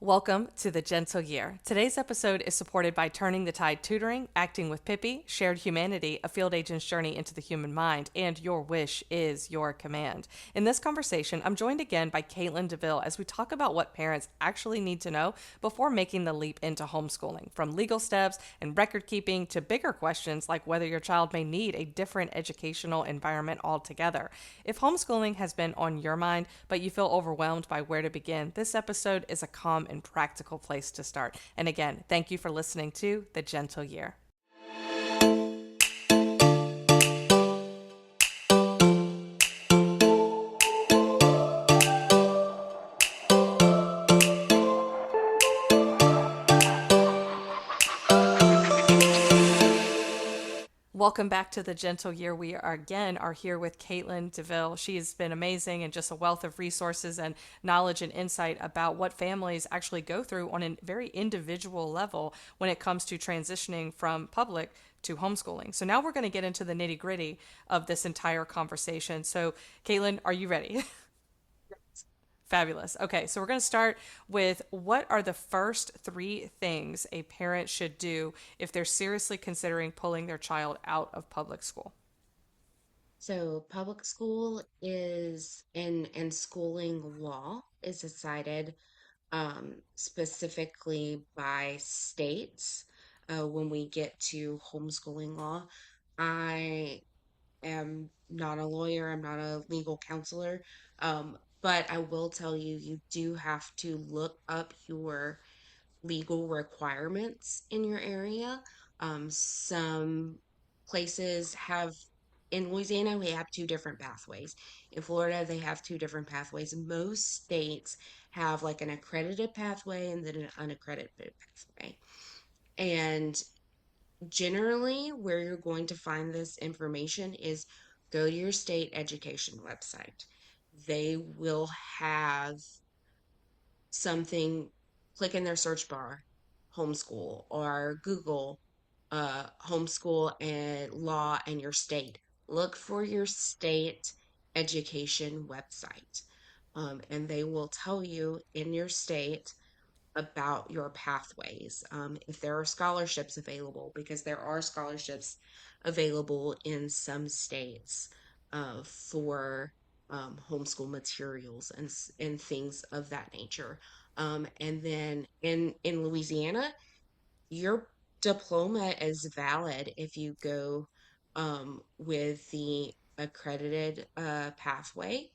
Welcome to The Gentle Year. Today's episode is supported by Turning the Tide Tutoring, Acting with Pippi, Shared Humanity, A Field Agent's Journey into the Human Mind, and Your Wish is Your Command. In this conversation, I'm joined again by Katelyn Deville as we talk about what parents actually need to know before making the leap into homeschooling, from legal steps and record keeping to bigger questions like whether your child may need a different educational environment altogether. If homeschooling has been on your mind, but you feel overwhelmed by where to begin, this episode is a calm and practical place to start. And again, thank you for listening to The Gentle Year. Welcome back to The Gentle Year. We are here with Katelyn Deville. She has been amazing and just a wealth of resources and knowledge and insight about what families actually go through on a very individual level when it comes to transitioning from public to homeschooling. So now we're going to get into the nitty gritty of this entire conversation. So Katelyn, are you ready? Fabulous. Okay, so we're going to start with what are the first three things a parent should do if they're seriously considering pulling their child out of public school? So public school is and schooling law is decided specifically by states. When we get to homeschooling law, I am not a lawyer, I'm not a legal counselor, but I will tell you, you do have to look up your legal requirements in your area. Some places have, in Louisiana, we have two different pathways. In Florida, they have two different pathways. Most states have like an accredited pathway and then an unaccredited pathway. And generally, where you're going to find this information is go to your state education website. They will have something, click in their search bar, homeschool, or Google homeschool and law and your state. Look for your state education website. And they will tell you in your state about your pathways. If there are scholarships available, because there are scholarships available in some states for homeschool materials and things of that nature. And then in Louisiana, your diploma is valid if you go with the accredited pathway,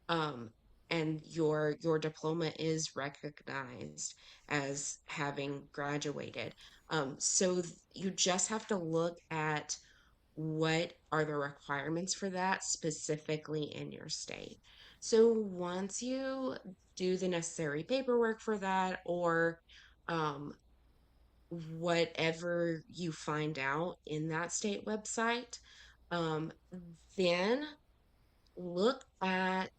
um, and your diploma is recognized as having graduated. So you just have to look at what are the requirements for that specifically in your state. So once you do the necessary paperwork for that, or um, whatever you find out in that state website, um, then look at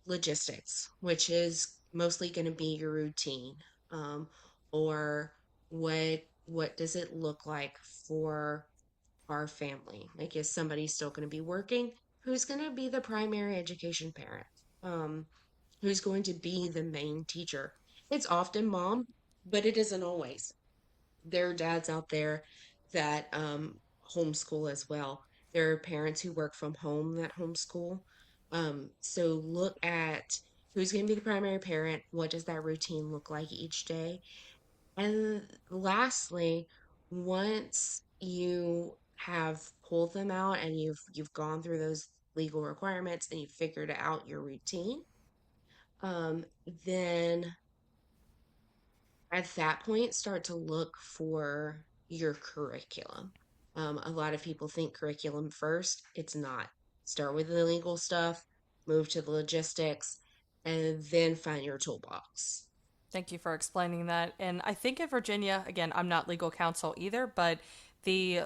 logistics, which is mostly going to be your routine, or what does it look like for our family? Like, is somebody still going to be working? Who's going to be the primary education parent? Um, who's going to be the main teacher? It's often mom, but it isn't always. There are dads out there that homeschool as well. There are parents who work from home that homeschool. So look at who's going to be the primary parent. What does that routine look like each day? And lastly, once you have pulled them out and you've gone through those legal requirements and you've figured out your routine, um, then at that point start to look for your curriculum. A lot of people think curriculum first. It's not. Start with the legal stuff, move to the logistics, and then find your toolbox. Thank you for explaining that. And I think in Virginia, again, I'm not legal counsel either, but the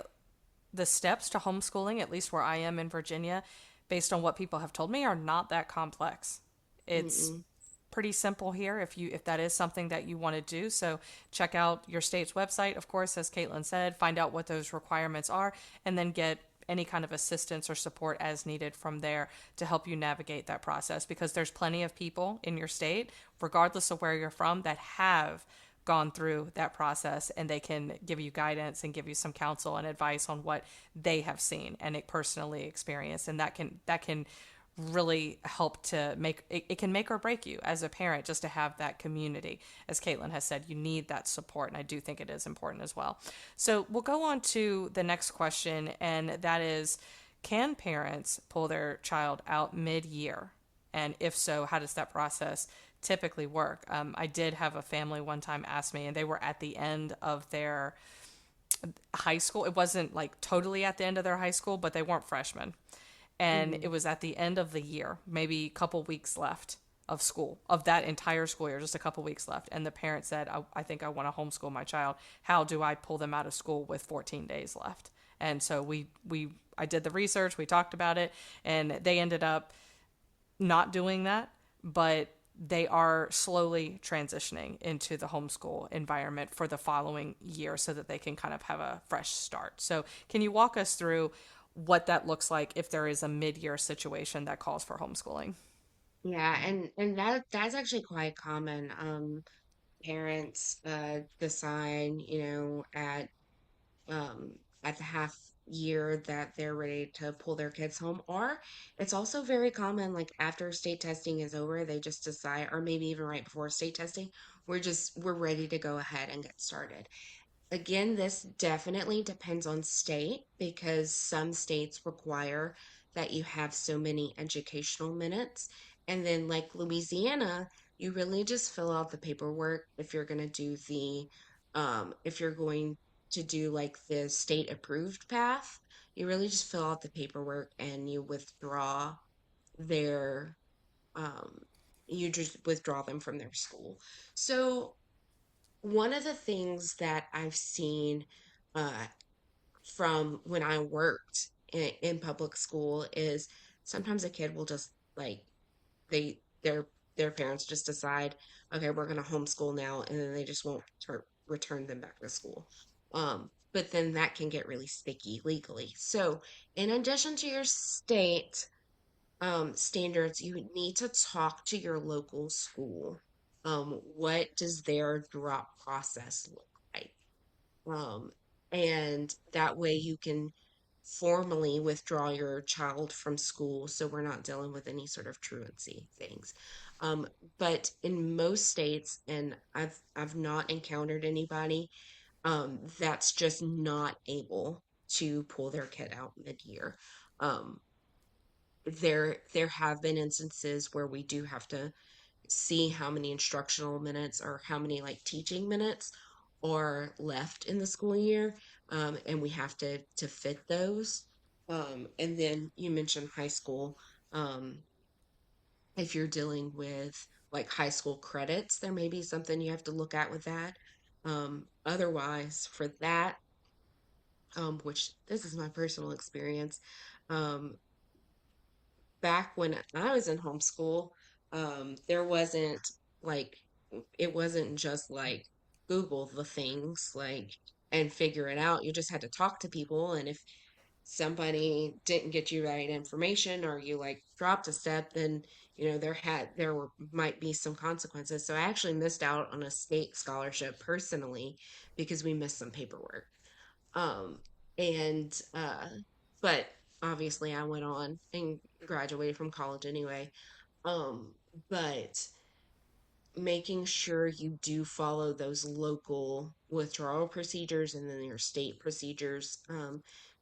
the steps to homeschooling, at least where I am in Virginia, based on what people have told me, are not that complex. It's Mm-mm. pretty simple here if that is something that you want to do. So check out your state's website, of course, as Katelyn said, find out what those requirements are, and then get any kind of assistance or support as needed from there to help you navigate that process, because there's plenty of people in your state, regardless of where you're from, that have gone through that process, and they can give you guidance and give you some counsel and advice on what they have seen and it personally experienced, and that can really help to make it, it can make or break you as a parent, just to have that community. As Katelyn has said, you need that support, and I do think it is important as well. So we'll go on to the next question, and that is, can parents pull their child out mid-year, and if so, how does that process typically work? I did have a family one time ask me, and they were at the end of their high school. It wasn't like totally at the end of their high school, but they weren't freshmen. And Mm-hmm. it was at the end of the year, maybe a couple weeks left of school, of that entire school year, just a couple weeks left. And the parent said, I think I want to homeschool my child. How do I pull them out of school with 14 days left? And so I did the research, we talked about it, and they ended up not doing that, but they are slowly transitioning into the homeschool environment for the following year so that they can kind of have a fresh start. So, can you walk us through what that looks like if there is a mid-year situation that calls for homeschooling? Yeah, and that's actually quite common. Parents decide, um, at the half year that they're ready to pull their kids home. Or it's also very common, like after state testing is over, they just decide, or maybe even right before state testing, we're ready to go ahead and get started. Again, this definitely depends on state because some states require that you have so many educational minutes. And then, like Louisiana, you really just fill out the paperwork if you're going to do if you're going to do like the state approved path, you really just fill out the paperwork and their, um, you just withdraw them from their school. So, one of the things that I've seen uh, from when I worked in public school is sometimes a kid will just like they their parents just decide, okay, we're going to homeschool now, and then they just won't return them back to school. But then that can get really sticky legally. So, in addition to your state standards, you need to talk to your local school. What does their drop process look like? Um, and that way you can formally withdraw your child from school so we're not dealing with any sort of truancy things. Um, but in most states, and I've not encountered anybody that's just not able to pull their kid out mid-year. Um, there have been instances where we do have to see how many instructional minutes or how many like teaching minutes are left in the school year, and we have to fit those. And then you mentioned high school. Um, if you're dealing with like high school credits, there may be something you have to look at with that. Otherwise, for that, which this is my personal experience, um, back when I was in homeschool, there wasn't like it wasn't just like Google the things like and figure it out. You just had to talk to people, and if somebody didn't get you right information or you like dropped a step, then there were might be some consequences. So I actually missed out on a state scholarship personally because we missed some paperwork. Um, and but obviously I went on and graduated from college anyway. Um, but making sure you do follow those local withdrawal procedures and then your state procedures,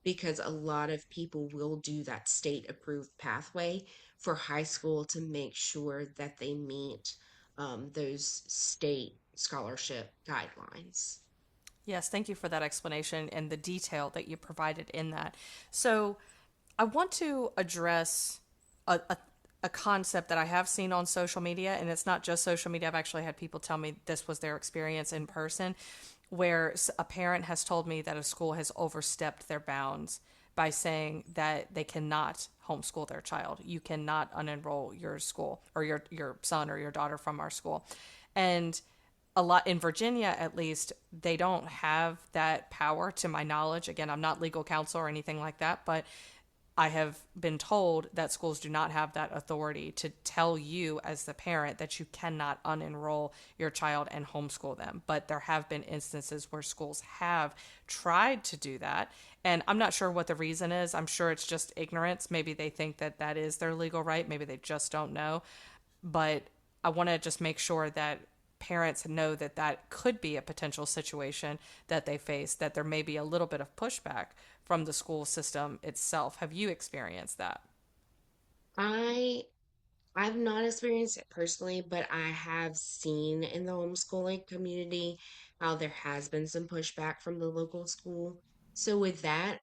because a lot of people will do that state approved pathway for high school to make sure that they meet those state scholarship guidelines. Yes, thank you for that explanation and the detail that you provided in that. So, I want to address a concept that I have seen on social media, and it's not just social media. I've actually had people tell me this was their experience in person, where a parent has told me that a school has overstepped their bounds by saying that they cannot homeschool their child. You cannot unenroll your school or your son or your daughter from our school. And a lot in Virginia, at least, they don't have that power to my knowledge. Again, I'm not legal counsel or anything like that, but I have been told that schools do not have that authority to tell you as the parent that you cannot unenroll your child and homeschool them. But there have been instances where schools have tried to do that. And I'm not sure what the reason is. I'm sure it's just ignorance. Maybe they think that that is their legal right. Maybe they just don't know. But I want to just make sure that parents know that that could be a potential situation that they face, that there may be a little bit of pushback from the school system itself. Have you experienced that? I I've not experienced it personally, but I have seen in the homeschooling community how there has been some pushback from the local school. So with that,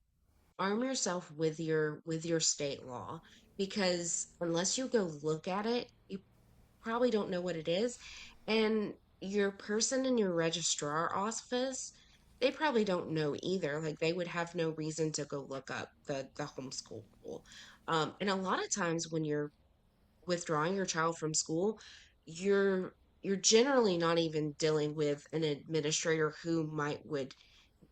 arm yourself with your state law because unless you go look at it, you probably don't know what it is. And your person in your registrar office, they probably don't know either. Like they would have no reason to go look up the homeschool. And a lot of times when you're withdrawing your child from school, you're you're generally not even dealing with an administrator who might would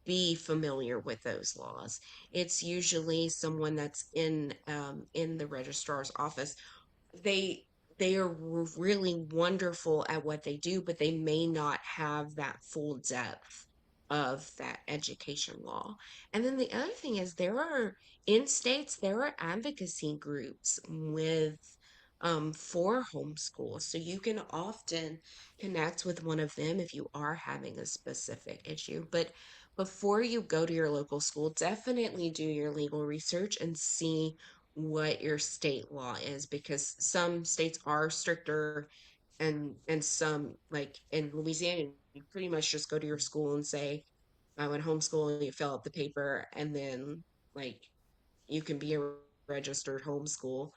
be familiar with those laws. It's usually someone that's in the registrar's office. They are really wonderful at what they do, but they may not have that full depth of that education law. And then the other thing is there are in states there are advocacy groups with for homeschool. So you can often connect with one of them if you are having a specific issue. But before you go to your local school, definitely do your legal research and see what your state law is because some states are stricter and some like in Louisiana you pretty much just go to your school and say I went homeschool and you fill out the paper and then like you can be a registered homeschooler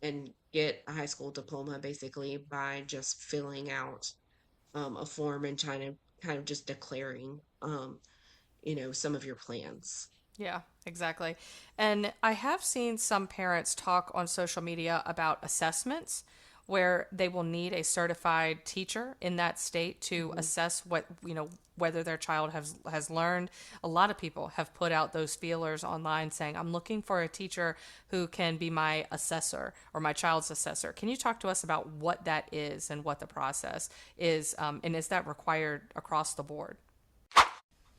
and get a high school diploma basically by just filling out a form and trying to kind of just declaring some of your plans. Yeah, exactly. And I have seen some parents talk on social media about assessments where they will need a certified teacher in that state to Mhm. assess whether their child has learned. A lot of people have put out those feelers online saying, "I'm looking for a teacher who can be my assessor or my child's assessor." Can you talk to us about what that is and what the process is, and is that required across the board?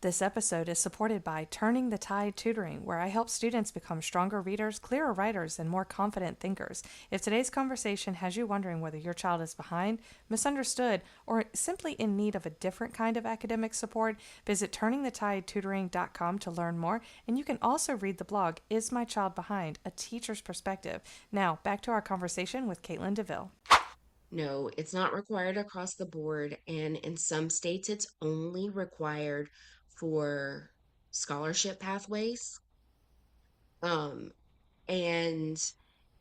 This episode is supported by Turning the Tide Tutoring, where I help students become stronger readers, clearer writers, and more confident thinkers. If today's conversation has you wondering whether your child is behind, misunderstood, or simply in need of a different kind of academic support, visit turningthetidetutoring.com to learn more, and you can also read the blog Is My Child Behind? A Teacher's Perspective. Now, back to our conversation with Katelyn Deville. No, it's not required across the board, and in some states, it's only required for scholarship pathways. Um, and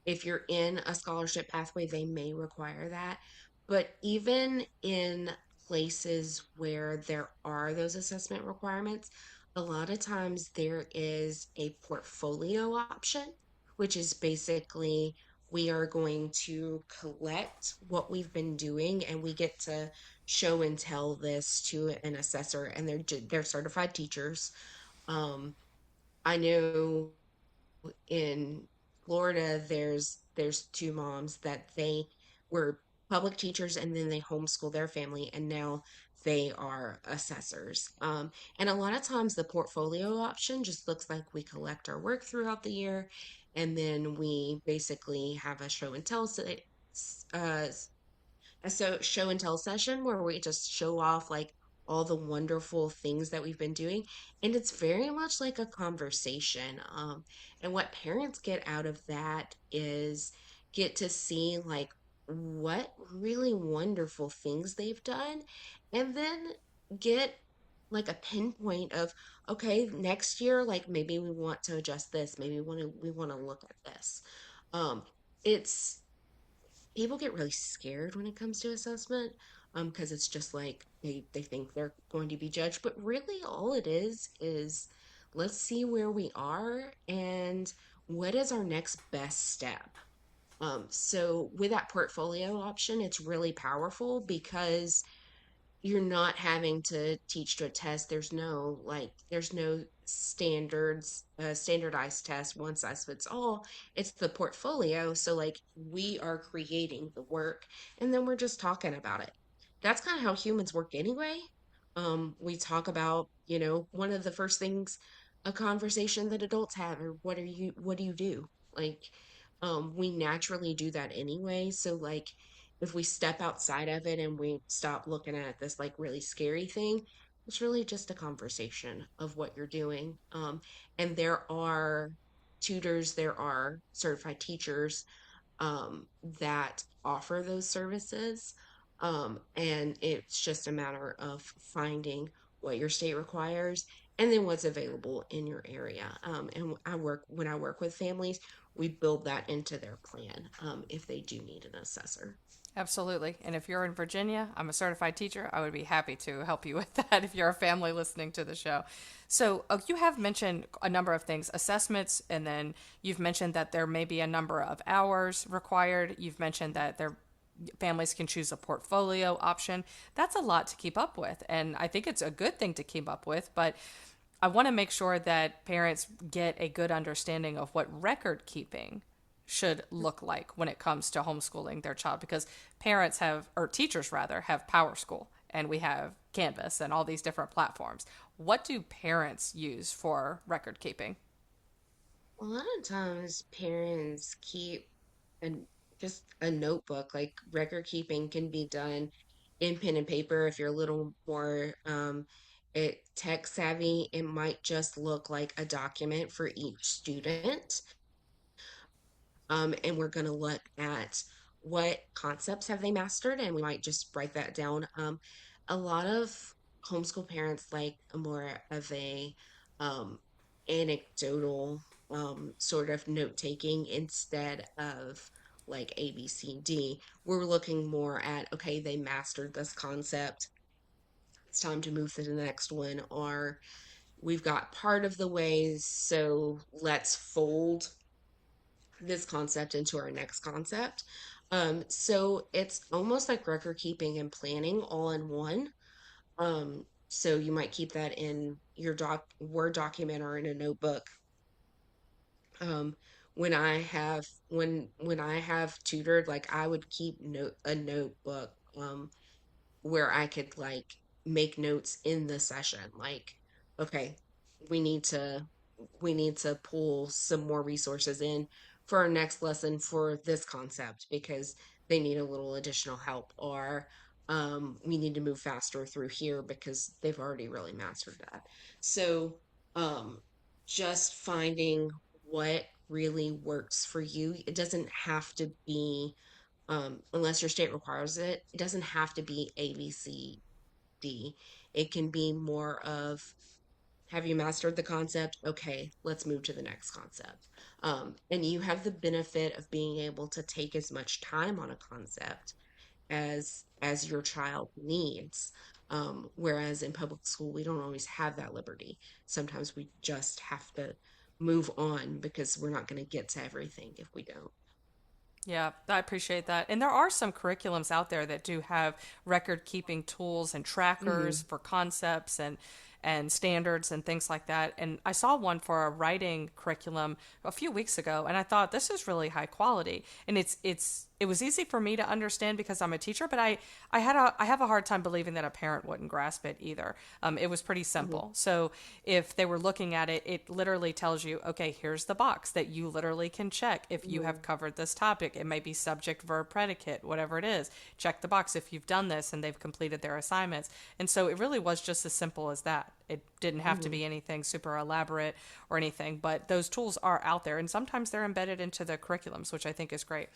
if you're in a scholarship pathway, they may require that. But even in places where there are those assessment requirements, a lot of times there is a portfolio option, which is basically we are going to collect what we've been doing and we get to show and tell this to an assessor and they're certified teachers. Um, I know in Florida, there's two moms that they were public teachers and then they homeschool their family and now they are assessors. And a lot of times the portfolio option just looks like we collect our work throughout the year and then we basically have a show and tell uh, a show and tell session where we just show off like all the wonderful things that we've been doing and it's very much like a conversation and what parents get out of that is get to see like what really wonderful things they've done and then get like a pinpoint of okay next year like maybe we want to adjust this maybe we want to look at this um it's people get really scared when it comes to assessment because it's just like they think they're going to be judged but really all it is let's see where we are and what is our next best step. So with that portfolio option, it's really powerful because you're not having to teach to a test. There's no standardized test, one size fits all. It's the portfolio. So like we are creating the work and then we're just talking about it. That's kind of how humans work anyway. We talk about, one of the first things a conversation that adults have or what do you do? Like, we naturally do that anyway. So like if we step outside of it and we stop looking at this like really scary thing, it's really just a conversation of what you're doing. And there are tutors, there are certified teachers that offer those services. And it's just a matter of finding what your state requires and then what's available in your area. And when I work with families, we build that into their plan if they do need an assessor. Absolutely. And if you're in Virginia, I'm a certified teacher. I would be happy to help you with that if you're a family listening to the show. So, you have mentioned a number of things assessments, and then you've mentioned that there may be a number of hours required. You've mentioned that families can choose a portfolio option. That's a lot to keep up with. And I think it's a good thing to keep up with, but I want to make sure that parents get a good understanding of what record keeping should look like when it comes to homeschooling their child, because parents have, or teachers rather, have Power School and we have Canvas and all these different platforms. What do parents use for record keeping? A lot of times parents keep an just a notebook. Like record keeping can be done in pen and paper. If you're a little more tech savvy, it might just look like a document for each student. And we're going to look at what concepts have they mastered, and we might just write that down. A lot of homeschool parents like more of a um, anecdotal sort of note taking instead of like A, B, C, D. We're looking more at, okay, they mastered this concept. It's time to move to the next one, or we've got part of the ways, so let's fold this concept into our next concept. So it's almost like record keeping and planning all in one. So you might keep that in your Word document or in a notebook. Um, when I have tutored, like I would keep a notebook. Where I could like make notes in the session. Like, okay, we need to we need to pull some more resources in for our next lesson for this concept because they need a little additional help, or we need to move faster through here because they've already really mastered that. So, um, just finding what really works for you. It doesn't have to be unless your state requires it. It doesn't have to be A, B, C, D. It can be more of have you mastered the concept? Okay, let's move to the next concept. And you have the benefit of being able to take as much time on a concept as your child needs. Whereas in public school, we don't always have that liberty. Sometimes we just have to move on because we're not going to get to everything if we don't. Yeah, I appreciate that. And there are some curriculums out there that do have record keeping tools and trackers Hmm. for concepts and standards and things like that. And I saw one for a writing curriculum a few weeks ago and I thought this is really high quality. And it was easy for me to understand because I'm a teacher, but I have a hard time believing that a parent wouldn't grasp it either. It was pretty Hmm. simple. So if they were looking at it, it literally tells you, okay, here's the box that you literally can check if you have Hmm. covered this topic. It might be subject, verb, predicate, whatever it is. Check the box if you've done this and they've completed their assignments. And so it really was just as simple as that. It didn't have to Hmm. be anything super elaborate or anything, but those tools are out there and sometimes they're embedded into the curriculums, which I think is great.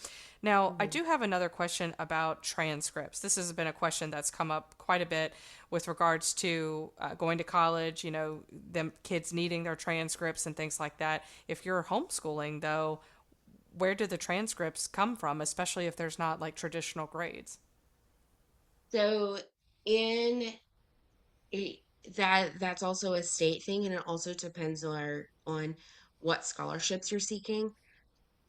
Now, I Hmm. do have another question about transcripts. This has been a question that's come up quite a bit with regards to going to college, them kids needing their transcripts and things like that. If you're homeschooling, though, where do the transcripts come from, especially if there's not like traditional grades? So in it, that's also a state thing, and it also depends on what scholarships you're seeking.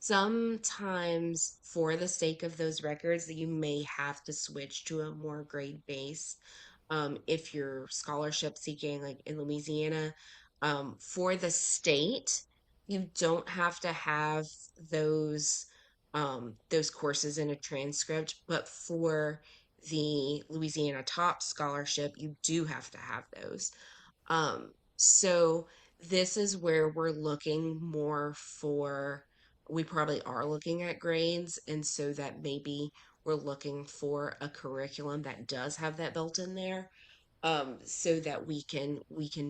Sometimes, for the sake of those records, you may have to switch to a more grade based. If you're scholarship seeking, like in Louisiana, for the state, you don't have to have those those courses in a transcript, but for the Louisiana Top Scholarship, you do have to have those. So this is where we're looking more for, we probably are looking at grades, and so that maybe we're looking for a curriculum that does have that built in there, so that we can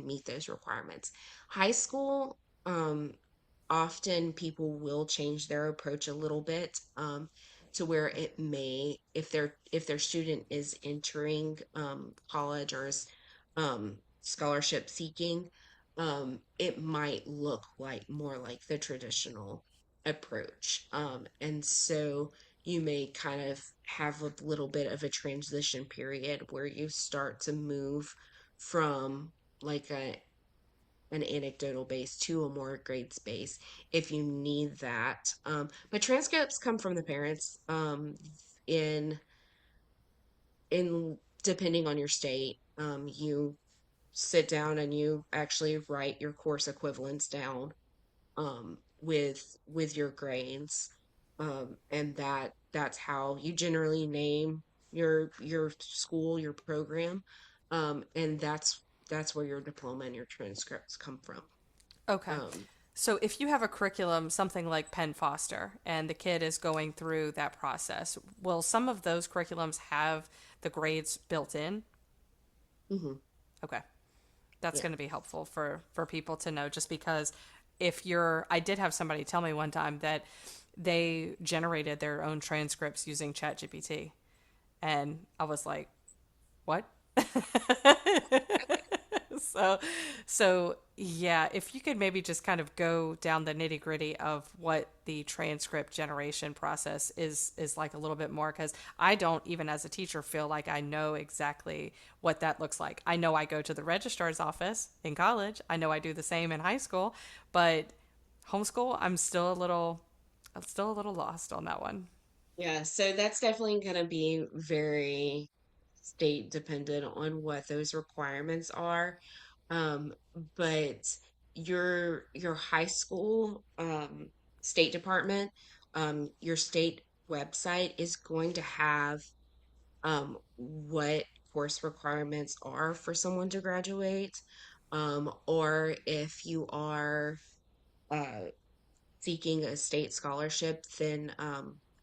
meet those requirements. High school, often people will change their approach a little bit, to where it may, if their student is entering college or is scholarship seeking, it might look like more like the traditional approach. And so you may kind of have a little bit of a transition period where you start to move from like an anecdotal base to a more grades base if you need that. But transcripts come from the parents, in in depending on your state. You sit down and you actually write your course equivalents down, with your grades, and that's how you generally name your school, your program, and that's where your diploma and your transcripts come from. Okay. Um, So if you have a curriculum, something like Penn Foster, and the kid is going through that process, will some of those curriculums have the grades built in? mhm, Okay. That's yeah. going to be helpful for people to know, just because I did have somebody tell me one time that they generated their own transcripts using ChatGPT, and I was like, what? so so yeah, if you could maybe just kind of go down the nitty gritty of what the transcript generation process is like a little bit more, because I don't, even as a teacher, feel like I know exactly what that looks like. I know I go to the registrar's office in college, I know I do the same in high school, but homeschool, I'm still a little lost on that one. Yeah, so that's definitely going to be very state dependent on what those requirements are. Um, but your high school, state department, your state website is going to have, what course requirements are for someone to graduate. Or if you are uh, seeking a state scholarship, then,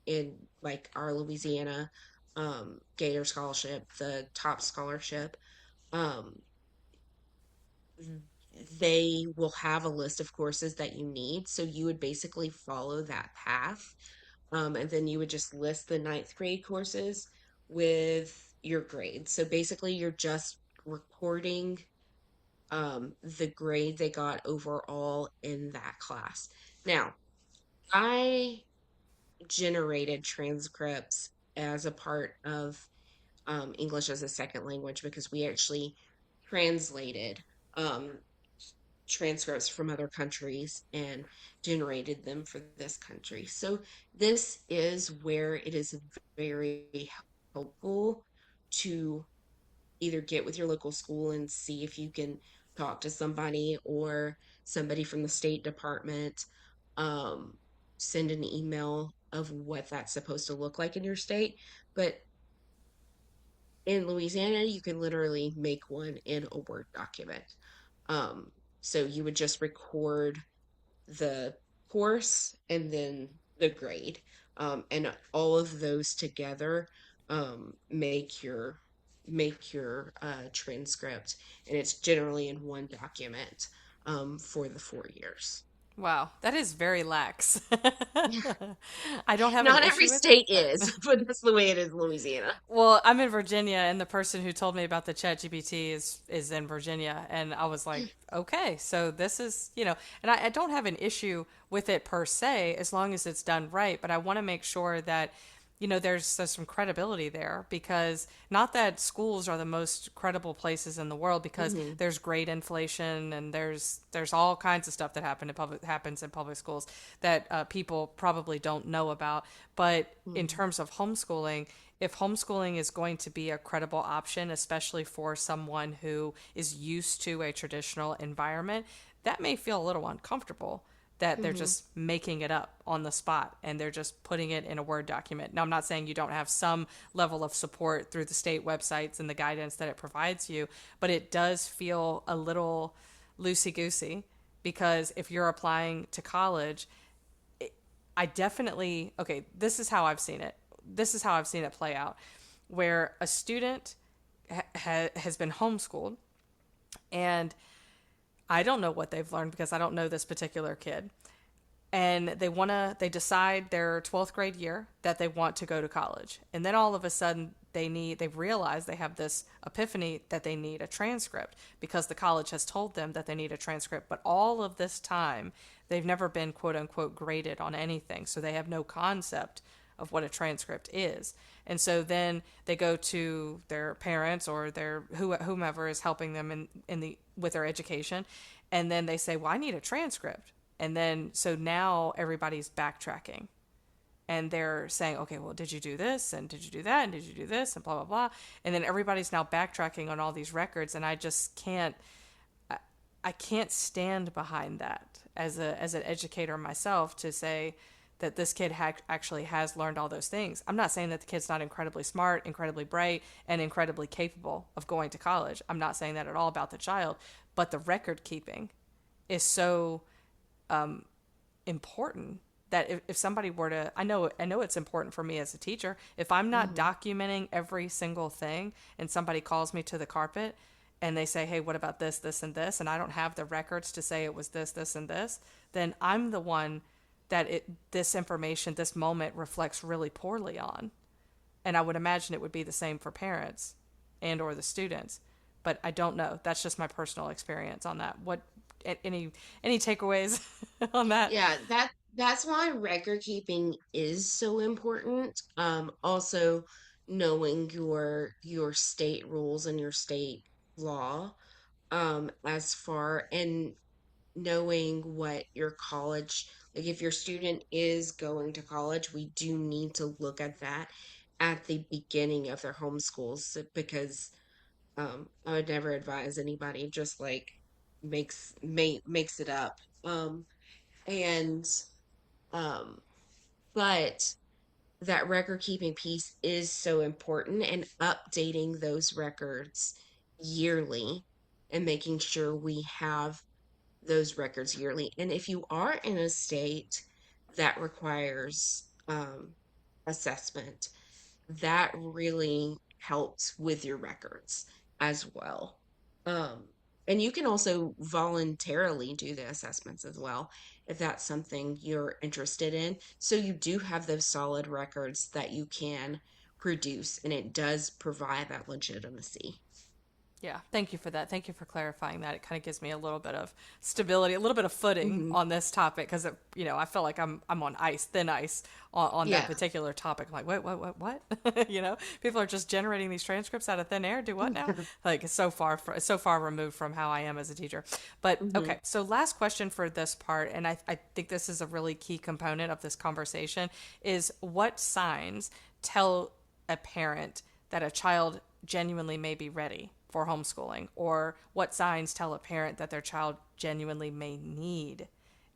in like our Louisiana, Gator scholarship, the top scholarship, um, they will have a list of courses that you need. So you would basically follow that path. And then you would just list the ninth grade courses with your grades. So basically, you're just recording, the grade they got overall in that class. Now, I generated transcripts as a part of, English as a second language, because we actually translated, um, transcripts from other countries and generated them for this country. So this is where it is very helpful to either get with your local school and see if you can talk to somebody, or somebody from the State Department, um, send an email of what that's supposed to look like in your state. But in Louisiana, you can literally make one in a Word document. Um, so you would just record the course and then the grade. And all of those together, make your transcript, and it's generally in one document, for the 4 years. Wow, that is very lax. I don't have an Not every issue with it, state but is, but that's the way it is in Louisiana. well, I'm in Virginia, and the person who told me about the Chat GPT is in Virginia, and I was like, okay, so this is, and I don't have an issue with it per se, as long as it's done right. But I want to make sure that there's some credibility there, because not that schools are the most credible places in the world, because Hmm. there's grade inflation and there's all kinds of stuff that happens in public schools that people probably don't know about. But in Hmm. terms of homeschooling, if homeschooling is going to be a credible option, especially for someone who is used to a traditional environment, that may feel a little uncomfortable, that they're Hmm. just making it up on the spot and they're just putting it in a Word document. Now, I'm not saying you don't have some level of support through the state websites and the guidance that it provides you, but it does feel a little loosey goosey, because if you're applying to college, I definitely, okay, this is how I've seen it. This is how I've seen it play out, where a student has been homeschooled, and I don't know what they've learned because I don't know this particular kid, and they decide their 12th grade year that they want to go to college, and then all of a sudden they realize, they have this epiphany that they need a transcript, because the college has told them that they need a transcript, but all of this time they've never been quote unquote graded on anything, so they have no concept of what a transcript is. And so then they go to their parents or their whomever is helping them in the with their education, and then they say, "Well, I need a transcript." And then so now everybody's backtracking, and they're saying, "Okay, well, did you do this, and did you do that, and did you do this, and blah blah blah." And then everybody's now backtracking on all these records, and I just can't I can't stand behind that as an educator myself, to say that this kid actually has learned all those things. I'm not saying that the kid's not incredibly smart, incredibly bright, and incredibly capable of going to college. I'm not saying that at all about the child, but the record keeping is so important, that if somebody were to, I know it's important for me as a teacher, if I'm not Hmm. documenting every single thing and somebody calls me to the carpet and they say, "Hey, what about this and this?" and I don't have the records to say it was this and this, then I'm the one that this information, this moment reflects really poorly on. And I would imagine it would be the same for parents and or the students, but I don't know. That's just my personal experience on that. What any takeaways on that? Yeah, that's why record keeping is so important. Also knowing your state rules and your state law, as far, and knowing what your college, like if your student is going to college, we do need to look at that at the beginning of their homeschools, because I would never advise anybody just like makes it up. And um but that record keeping piece is so important, and updating those records yearly and making sure we have those records yearly. And if you are in a state that requires assessment, that really helps with your records as well. Um, and you can also voluntarily do the assessments as well if that's something you're interested in. So you do have those solid records that you can produce, and it does provide that legitimacy. Yeah, thank you for that. Thank you for clarifying that. It kind of gives me a little bit of stability, a little bit of footing Hmm. on this topic, because I feel like I'm on ice, thin ice on that Yeah. particular topic. I'm like, what? People are just generating these transcripts out of thin air. Do what now? Like, it's so far removed from how I am as a teacher. But Hmm. okay, so last question for this part, and I think this is a really key component of this conversation, is what signs tell a parent that a child genuinely may be ready for homeschooling, or what signs tell a parent that their child genuinely may need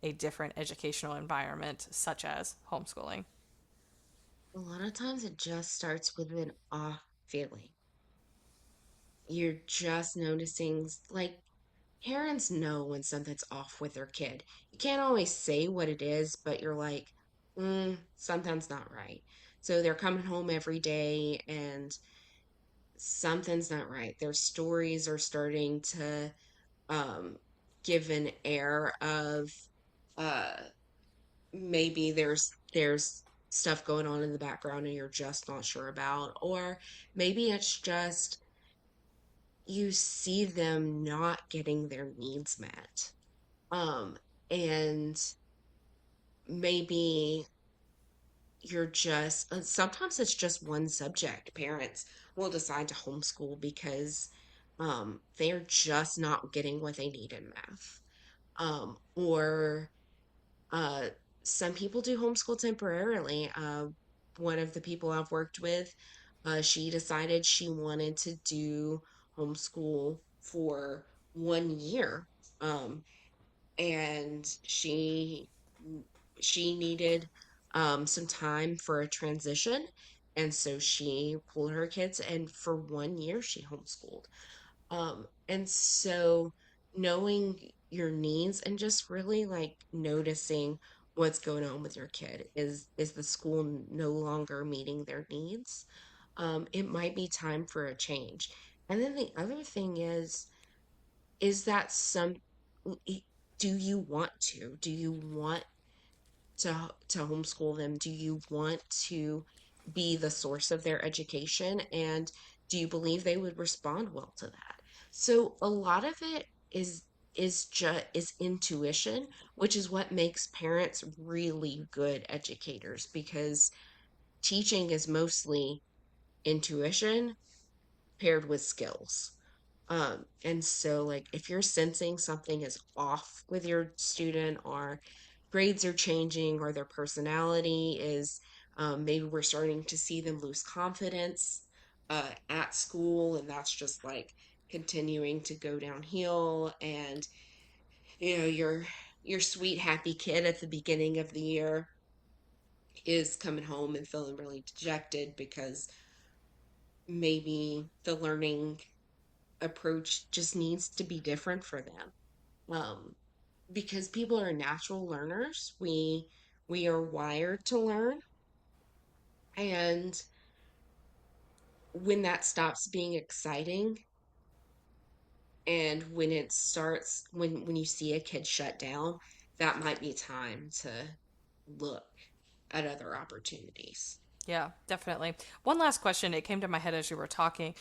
a different educational environment, such as homeschooling. A lot of times it just starts with an off feeling. You're just noticing, like, parents know when something's off with their kid. You can't always say what it is, but you're like, something's not right. So they're coming home every day and something's not right. Their stories are starting to um, give an air of uh, maybe there's stuff going on in the background and you're just not sure about, or maybe it's just you see them not getting their needs met. Um, and maybe you're just sometimes it's just one subject. Parents will decide to homeschool because they're just not getting what they need in math. Or uh, some people do homeschool temporarily. One of the people I've worked with, she decided she wanted to do homeschool for 1 year. Um, and she needed some time for a transition, and so she pulled her kids, and for 1 year she homeschooled. And so knowing your needs and just really like noticing what's going on with your kid. Is the school no longer meeting their needs? It might be time for a change. And then the other thing is that some do you want to? Do you want to homeschool them? Do you want to be the source of their education? And do you believe they would respond well to that? So a lot of it is intuition, which is what makes parents really good educators, because teaching is mostly intuition paired with skills. And so, like, if you're sensing something is off with your student, or grades are changing, or their personality is, maybe we're starting to see them lose confidence at school, and that's just like continuing to go downhill. And your sweet happy kid at the beginning of the year is coming home and feeling really dejected because maybe the learning approach just needs to be different for them. um, because people are natural learners. We are wired to learn, and when that stops being exciting, and when it starts, when you see a kid shut down, that might be time to look at other opportunities. Yeah, definitely. One last question. It came to my head as you were talking.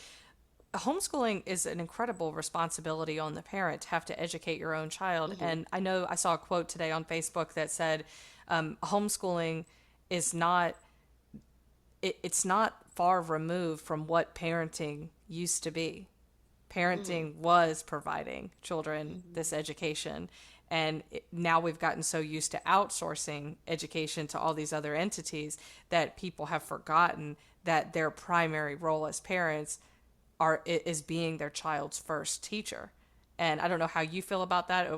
Homeschooling is an incredible responsibility on the parent to have to educate your own child. Hmm. And I know I saw a quote today on Facebook that said, homeschooling is not, it's not far removed from what parenting used to be. Hmm. Parenting was providing children Hmm. this education. And now we've gotten so used to outsourcing education to all these other entities that people have forgotten that their primary role as parents is being their child's first teacher. And I don't know how you feel about that,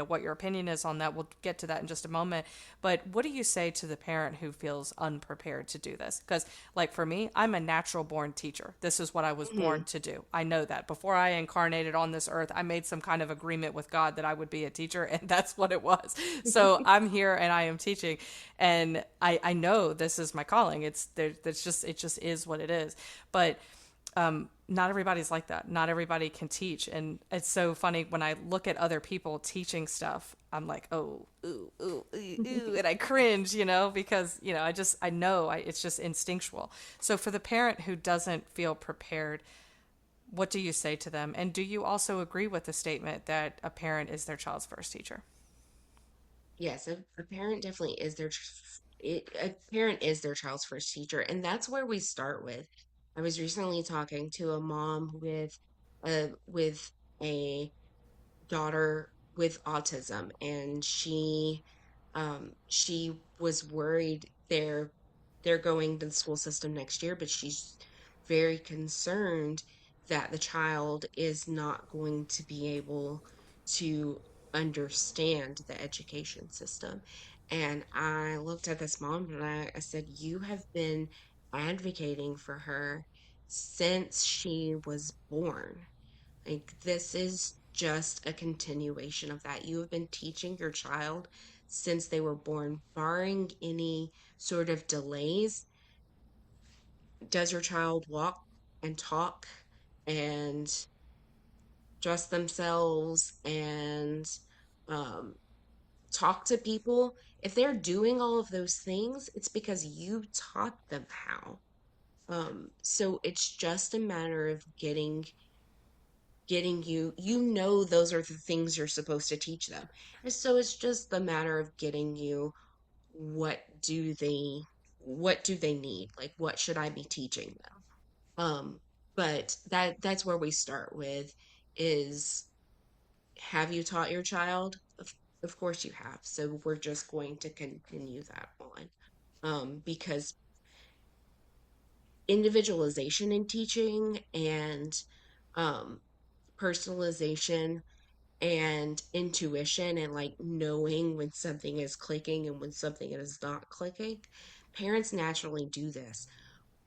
what your opinion is on that. We'll get to that in just a moment. But what do you say to the parent who feels unprepared to do this? Because, like, for me, I'm a natural born teacher. This is what I was Hmm. born to do. I know that. Before I incarnated on this earth, I made some kind of agreement with God that I would be a teacher, and that's what it was. So I'm here and I am teaching. And I know this is my calling. It's there, it just is what it is. But not everybody's like that. Not everybody can teach. And it's so funny when I look at other people teaching stuff, I'm like, oh, ooh, ooh, ooh, ooh, and I cringe, because, it's just instinctual. So for the parent who doesn't feel prepared, what do you say to them? And do you also agree with the statement that a parent is their child's first teacher? Yes, a parent definitely is a parent is their child's first teacher, and that's where we start with. I was recently talking to a mom with a daughter with autism, and she was worried. They're going to the school system next year, but she's very concerned that the child is not going to be able to understand the education system. And I looked at this mom and I said, you have been advocating for her since she was born. Like, this is just a continuation of that. You have been teaching your child since they were born, barring any sort of delays. Does your child walk and talk and dress themselves and um, talk to people? If they're doing all of those things, it's because you taught them how. So it's just a matter of getting those are the things you're supposed to teach them. And so it's just a matter of getting you what do they what do they need? Like, what should I be teaching them? But that's where we start with is, have you taught your child? Of course you have. So we're just going to continue that on. Because individualization in teaching and um, personalization and intuition and like knowing when something is clicking and when something is not clicking, parents naturally do this.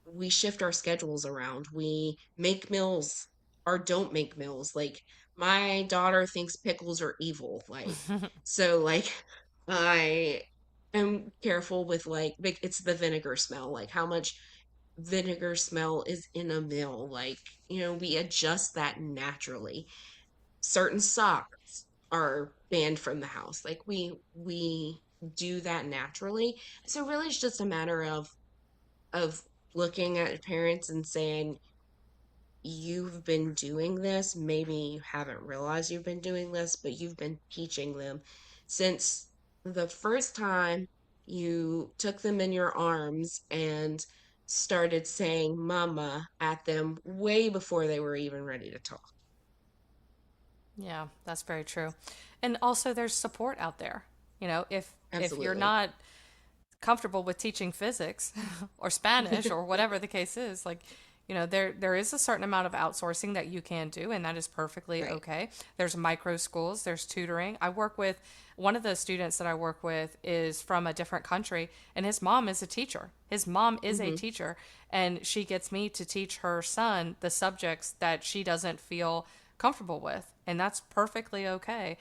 We shift our schedules around. We make meals or don't make meals. Like my daughter thinks pickles are evil. Like, so like I am careful with like it's the vinegar smell. Like how much vinegar smell is in a meal. Like, we adjust that naturally. Certain socks are banned from the house. Like we do that naturally. So really it's just a matter of looking at parents and saying, you've been doing this. Maybe you haven't realized you've been doing this, but you've been teaching them since the first time you took them in your arms and started saying mama at them way before they were even ready to talk. Yeah, that's very true. And also there's support out there. If you're Absolutely. not comfortable with teaching physics or Spanish or whatever the case is, like, there is a certain amount of outsourcing that you can do, and that is perfectly Right. okay. There's micro schools, there's tutoring. I work with one of the students that I work with is from a different country, and his mom is a teacher. His mom is a Hmm. teacher, and she gets me to teach her son the subjects that she doesn't feel comfortable with, and that's perfectly okay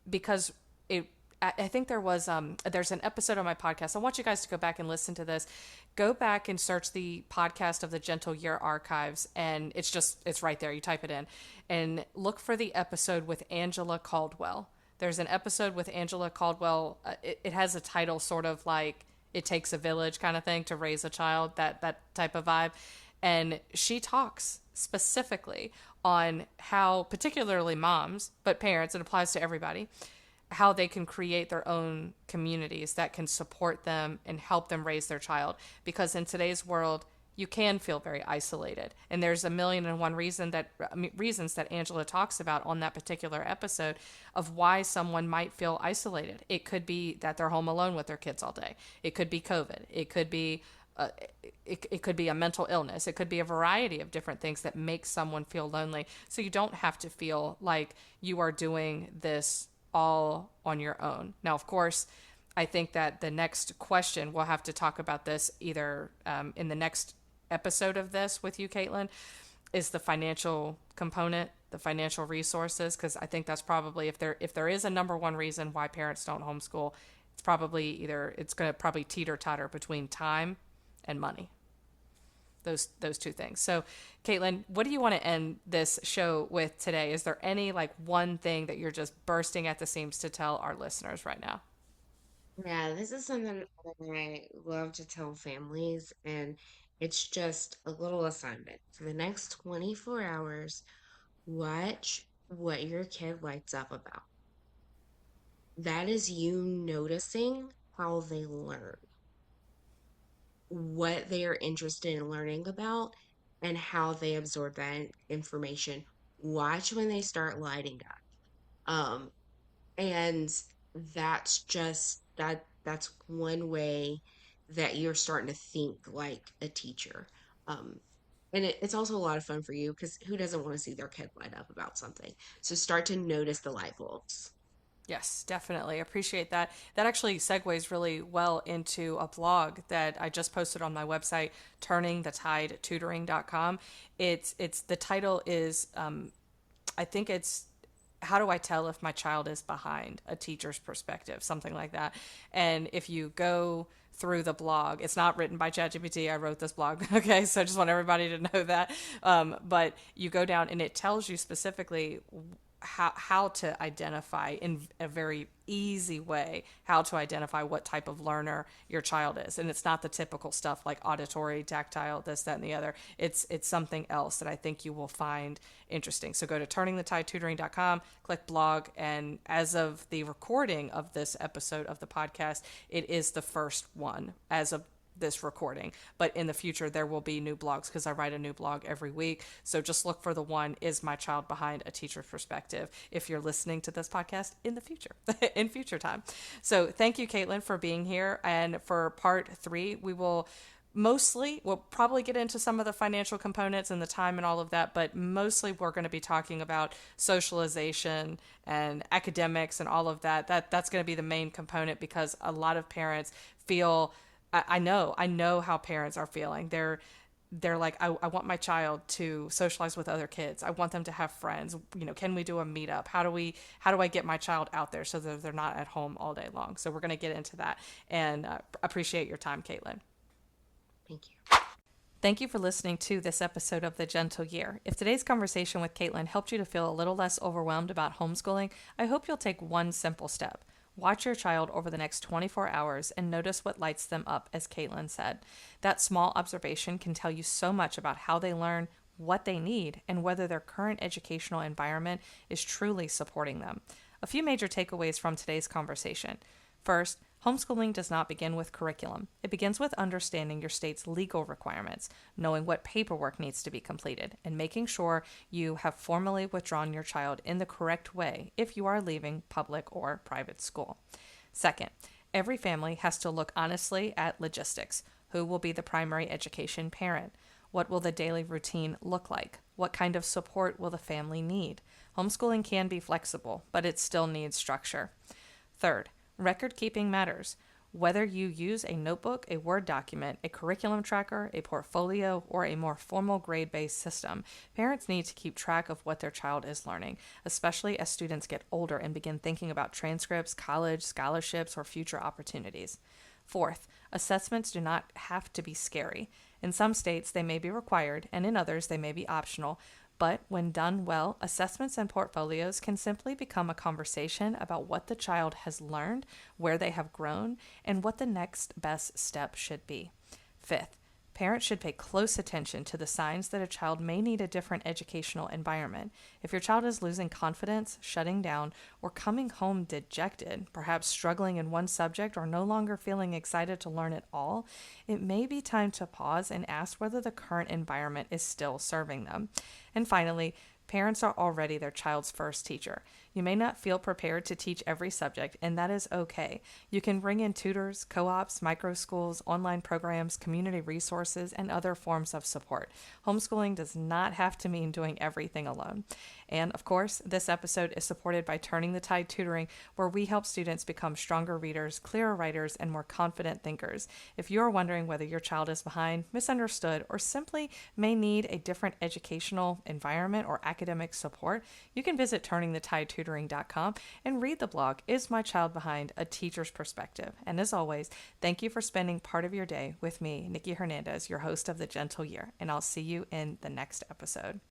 because it I think there's an episode on my podcast. I want you guys to go back and listen to this. Go back and search the podcast of the Gentle Year archives, and it's right there. You type it in and look for the episode with Angela Caldwell. There's an episode with Angela Caldwell. It has a title sort of like "It Takes a Village" kind of thing to raise a child, that type of vibe. And she talks specifically on how, particularly moms, but parents, it applies to everybody, how they can create their own communities that can support them and help them raise their child. Because in today's world, you can feel very isolated, and there's a million and one reasons that Angela talks about on that particular episode of why someone might feel isolated. It could be that they're home alone with their kids all day. It could be COVID. Uh, it could be a mental illness. It could be a variety of different things that make someone feel lonely. So you don't have to feel like you are doing this all on your own. Now, of course, I think that the next question, we'll have to talk about this either in the next episode of this with you, Katelyn, is the financial component, the financial resources, because I think that's probably, if there is a number one reason why parents don't homeschool, it's going to probably teeter totter between time and money. Those two things. So, Katelyn, what do you want to end this show with today? Is there any like one thing that you're just bursting at the seams to tell our listeners right now? Yeah, this is something that I love to tell families, and it's just a little assignment. For the next 24 hours, watch what your kid lights up about. That is you noticing how they learn, what they are interested in learning about, and how they absorb that information. Watch when they start lighting up. And that's just that's one way that you're starting to think like a teacher. Um, and it's also a lot of fun for you because who doesn't want to see their kid light up about something? So start to notice the light bulbs. Yes, definitely. Appreciate that. That actually segues really well into a blog that I just posted on my website, turningthetidetutoring.com. It's the title is I think it's how do I tell if my child is behind a teacher's perspective, something like that. And if you go through the blog, it's not written by ChatGPT. I wrote this blog. Okay. So I just want everybody to know that. But you go down and it tells you specifically how to identify in a very easy way how to identify what type of learner your child is. And it's not the typical stuff like auditory, tactile, this, that, and the other. It's something else that I think you will find interesting. So go to turningthetidetutoring.com, click blog, and as of the recording of this episode of the podcast, it is the first one as of this recording. But in the future, there will be new blogs because I write a new blog every week. So just look for the one, Is My Child Behind a Teacher's Perspective, if you're listening to this podcast in the future, in future time. So thank you, Katelyn, for being here. And for part 3, we'll probably get into some of the financial components and the time and all of that, but mostly we're going to be talking about socialization and academics and all of that. That's going to be the main component, because a lot of parents feel, I know how parents are feeling. They're like, I want my child to socialize with other kids. I want them to have friends. Can we do a meetup? How do I get my child out there so that they're not at home all day long? So we're going to get into that, and appreciate your time, Katelyn. Thank you. Thank you for listening to this episode of The Gentle Year. If today's conversation with Katelyn helped you to feel a little less overwhelmed about homeschooling, I hope you'll take one simple step. Watch your child over the next 24 hours and notice what lights them up, as Katelyn said. That small observation can tell you so much about how they learn, what they need, and whether their current educational environment is truly supporting them. A few major takeaways from today's conversation. First, homeschooling does not begin with curriculum. It begins with understanding your state's legal requirements, knowing what paperwork needs to be completed, and making sure you have formally withdrawn your child in the correct way if you are leaving public or private school. Second, every family has to look honestly at logistics. Who will be the primary education parent? What will the daily routine look like? What kind of support will the family need? Homeschooling can be flexible, but it still needs structure. Third, record keeping matters. Whether you use a notebook, a Word document, a curriculum tracker, a portfolio, or a more formal grade-based system, parents need to keep track of what their child is learning, especially as students get older and begin thinking about transcripts, college, scholarships, or future opportunities. Fourth, assessments do not have to be scary. In some states, they may be required, and in others, they may be optional. But when done well, assessments and portfolios can simply become a conversation about what the child has learned, where they have grown, and what the next best step should be. Fifth, parents should pay close attention to the signs that a child may need a different educational environment. If your child is losing confidence, shutting down, or coming home dejected, perhaps struggling in one subject or no longer feeling excited to learn at all, it may be time to pause and ask whether the current environment is still serving them. And finally, parents are already their child's first teacher. You may not feel prepared to teach every subject, and that is okay. You can bring in tutors, co-ops, micro schools, online programs, community resources, and other forms of support. Homeschooling does not have to mean doing everything alone. And of course, this episode is supported by Turning the Tide Tutoring, where we help students become stronger readers, clearer writers, and more confident thinkers. If you're wondering whether your child is behind, misunderstood, or simply may need a different educational environment or academic support, you can visit turningthetidetutoring.com and read the blog, Is My Child Behind a Teacher's Perspective? And as always, thank you for spending part of your day with me, Knikki Hernandez, your host of The Gentle Year, and I'll see you in the next episode.